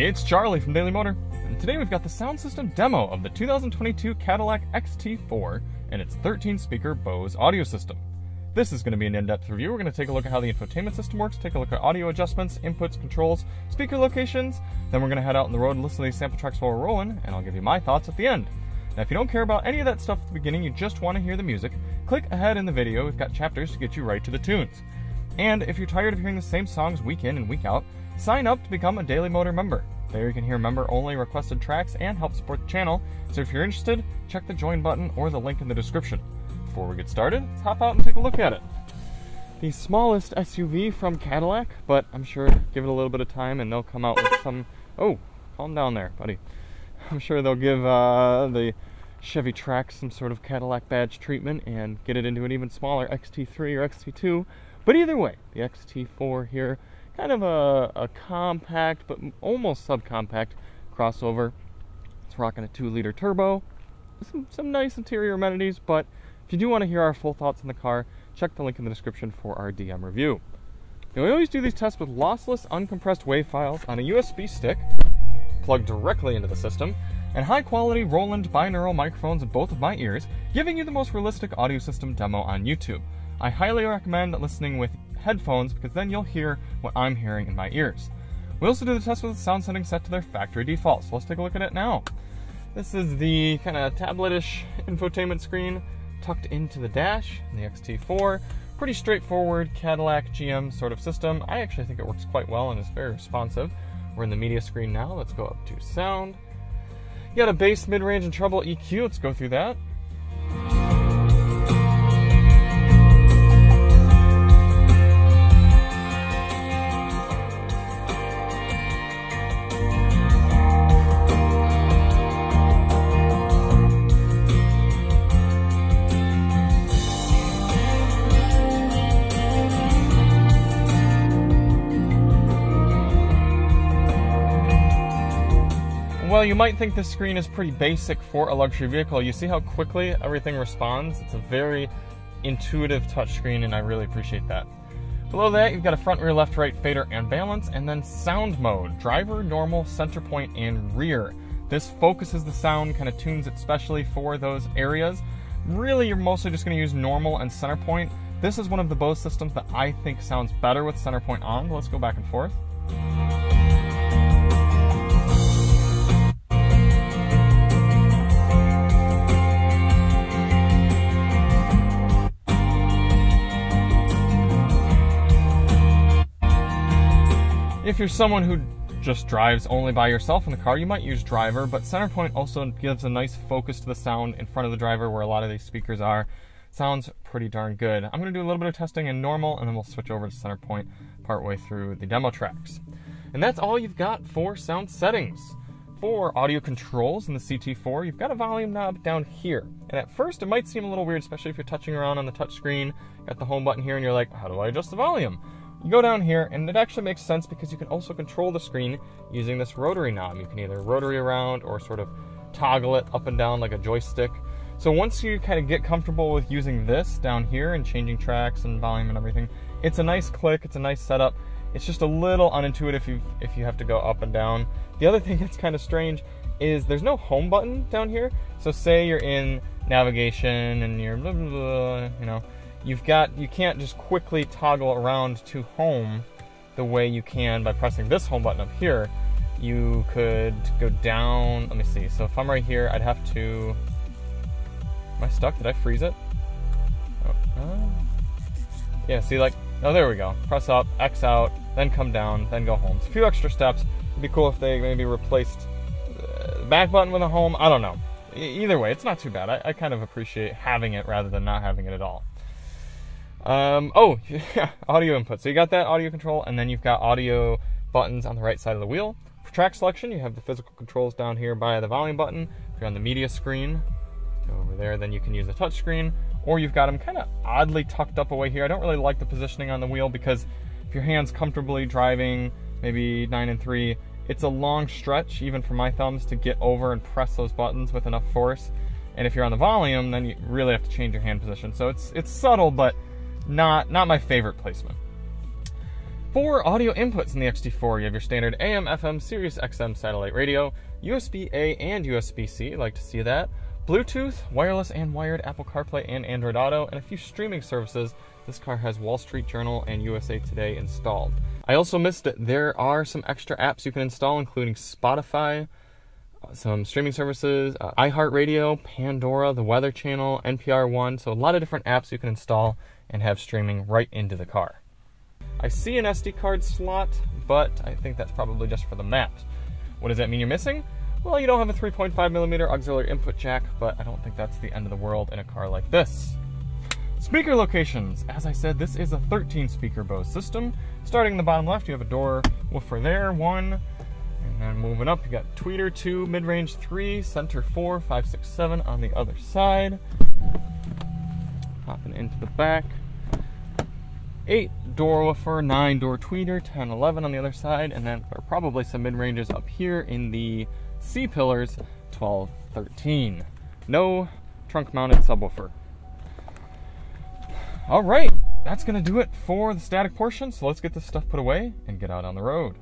It's Charlie from Daily Motor, and today we've got the sound system demo of the 2022 Cadillac XT4 and its 13-speaker Bose audio system. This is going to be an in-depth review. We're going to take a look at how the infotainment system works, take a look at audio adjustments, inputs, controls, speaker locations, then we're going to head out on the road and listen to these sample tracks while we're rolling, and I'll give you my thoughts at the end. Now, if you don't care about any of that stuff at the beginning, you just want to hear the music, click ahead in the video. We've got chapters to get you right to the tunes. And if you're tired of hearing the same songs week in and week out, sign up to become a Daily Motor member. There you can hear member-only requested tracks and help support the channel. So if you're interested, check the join button or the link in the description. Before we get started, let's hop out and take a look at it. The smallest SUV from Cadillac, but I'm sure give it a little bit of time and they'll come out with some... Oh, calm down there, buddy. I'm sure they'll give the Chevy Trax some sort of Cadillac badge treatment and get it into an even smaller XT3 or XT2. But either way, the XT4 here, kind of a compact, but almost subcompact crossover. It's rocking a 2-liter turbo, some nice interior amenities, but if you do want to hear our full thoughts on the car, check the link in the description for our DM review. Now, we always do these tests with lossless, uncompressed WAV files on a USB stick, plugged directly into the system, and high-quality Roland binaural microphones in both of my ears, giving you the most realistic audio system demo on YouTube. I highly recommend listening with headphones because then you'll hear what I'm hearing in my ears. We also do the test with the sound settings set to their factory default, so let's take a look at it now. This is the kind of tablet-ish infotainment screen tucked into the dash in the XT4. Pretty straightforward Cadillac GM sort of system. I actually think it works quite well and is very responsive. We're in the media screen now. Let's go up to sound. You got a bass, mid-range, and treble EQ. Let's go through that. Well, you might think this screen is pretty basic for a luxury vehicle. You see how quickly everything responds? It's a very intuitive touchscreen, and I really appreciate that. Below that, you've got a front, rear, left, right, fader, and balance, and then sound mode, driver, normal, center point, and rear. This focuses the sound, kind of tunes it specially for those areas. Really, you're mostly just going to use normal and center point. This is one of the Bose systems that I think sounds better with center point on. Let's go back and forth. If you're someone who just drives only by yourself in the car, you might use driver, but center point also gives a nice focus to the sound in front of the driver where a lot of these speakers are. Sounds pretty darn good. I'm going to do a little bit of testing in normal, and then we'll switch over to center point partway through the demo tracks. And that's all you've got for sound settings. For audio controls in the CT4, you've got a volume knob down here. And at first, it might seem a little weird, especially if you're touching around on the touch screen, got the home button here, and you're like, how do I adjust the volume? You go down here, and it actually makes sense because you can also control the screen using this rotary knob. You can either rotary around or sort of toggle it up and down like a joystick. So once you kind of get comfortable with using this down here and changing tracks and volume and everything, it's a nice click, it's a nice setup. It's just a little unintuitive if you have to go up and down. The other thing that's kind of strange is there's no home button down here. So say you're in navigation and you're blah, blah, blah, you know, you can't just quickly toggle around to home the way you can by pressing this home button up here. You could go down, let me see. So if I'm right here, I'd have to, am I stuck? Did I freeze it? Oh, yeah, see, like, oh, there we go. Press up, X out, then come down, then go home. It's a few extra steps. It'd be cool if they maybe replaced the back button with a home. I don't know. Either way, it's not too bad. I kind of appreciate having it rather than not having it at all. Oh, yeah, audio input. So you got that audio control, and then you've got audio buttons on the right side of the wheel. For track selection, you have the physical controls down here by the volume button. If you're on the media screen, go over there, then you can use the touch screen, or you've got them kind of oddly tucked up away here. I don't really like the positioning on the wheel because if your hand's comfortably driving, maybe 9 and 3, it's a long stretch, even for my thumbs, to get over and press those buttons with enough force. And if you're on the volume, then you really have to change your hand position. So it's subtle, but not my favorite placement. 4 audio inputs in the XT4. You have your standard AM, FM, Sirius XM satellite radio, USB-A and USB-C, like to see that, Bluetooth, wireless and wired, Apple CarPlay and Android Auto, and a few streaming services. This car has Wall Street Journal and USA Today installed. I also missed it. There are some extra apps you can install, including Spotify, some streaming services, iHeartRadio, Pandora, the Weather Channel, NPR One, so a lot of different apps you can install and have streaming right into the car. I see an SD card slot, but I think that's probably just for the mat. What does that mean you're missing? Well, you don't have a 3.5mm auxiliary input jack, but I don't think that's the end of the world in a car like this. Speaker locations. As I said, this is a 13-speaker Bose system. Starting in the bottom left, you have a door woofer there, 1. And then moving up, you got tweeter 2, mid-range 3, center 4, 5, 6, 7 on the other side. Hopping into the back. 8 door woofer, 9 door tweeter, 10, 11 on the other side, and then there are probably some mid-ranges up here in the C-pillars, 12, 13. No trunk-mounted subwoofer. All right, that's gonna do it for the static portion, so let's get this stuff put away and get out on the road.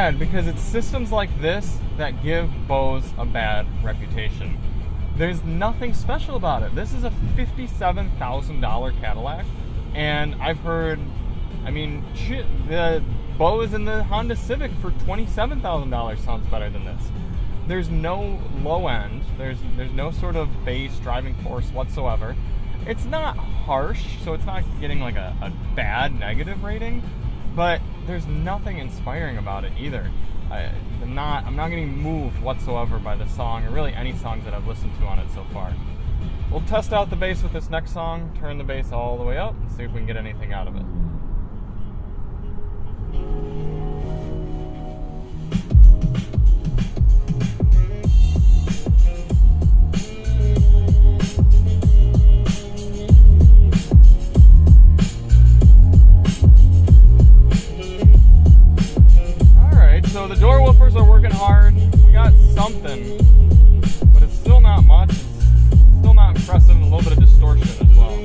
sad because it's systems like this that give Bose a bad reputation. There's nothing special about it. This is a $57,000 Cadillac, and I've heard, I mean, shit, the Bose in the Honda Civic for $27,000 sounds better than this. There's no low end. There's no sort of bass driving force whatsoever. It's not harsh, so it's not getting like a bad negative rating, but there's nothing inspiring about it either. I'm not getting moved whatsoever by the song, or really any songs that I've listened to on it so far. We'll test out the bass with this next song, turn the bass all the way up, and see if we can get anything out of it. So the door woofers are working hard. We got something, but it's still not much. It's still not impressive. A little bit of distortion as well.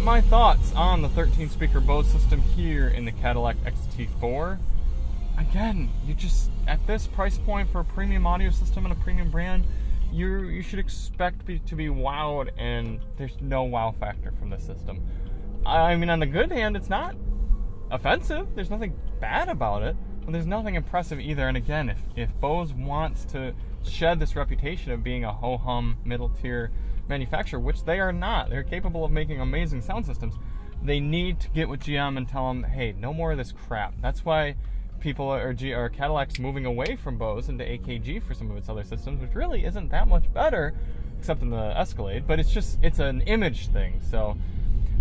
My thoughts on the 13 speaker Bose system here in the Cadillac XT4. Again, you just, at this price point for a premium audio system and a premium brand, you should expect to be wowed, and there's no wow factor from this system. I mean, on the good hand, it's not offensive. There's nothing bad about it, but there's nothing impressive either. And again, if Bose wants to shed this reputation of being a ho-hum middle tier manufacturer, which they are not, they're capable of making amazing sound systems, they need to get with GM and tell them, hey, no more of this crap. That's why people or Cadillac's moving away from Bose into AKG for some of its other systems, which really isn't that much better, except in the Escalade, but it's an image thing. So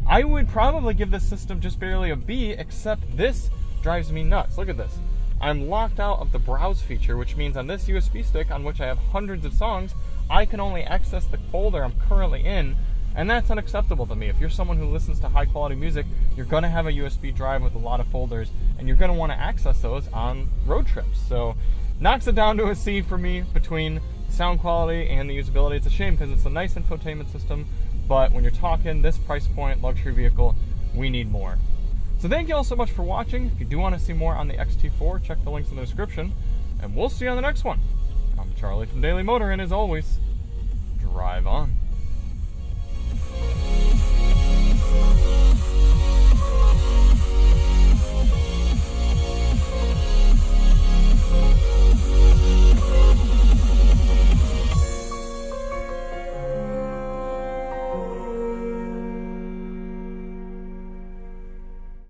I would probably give this system just barely a B, except this drives me nuts. Look at this. I'm locked out of the browse feature, which means on this USB stick, on which I have hundreds of songs, I can only access the folder I'm currently in, and that's unacceptable to me. If you're someone who listens to high quality music, you're going to have a USB drive with a lot of folders, and you're going to want to access those on road trips. So knocks it down to a C for me between sound quality and the usability. It's a shame because it's a nice infotainment system, but when you're talking this price point luxury vehicle, we need more. So thank you all so much for watching. If you do want to see more on the XT4, check the links in the description, and we'll see you on the next one. I'm Charlie from Daily Motor, and as always, drive on.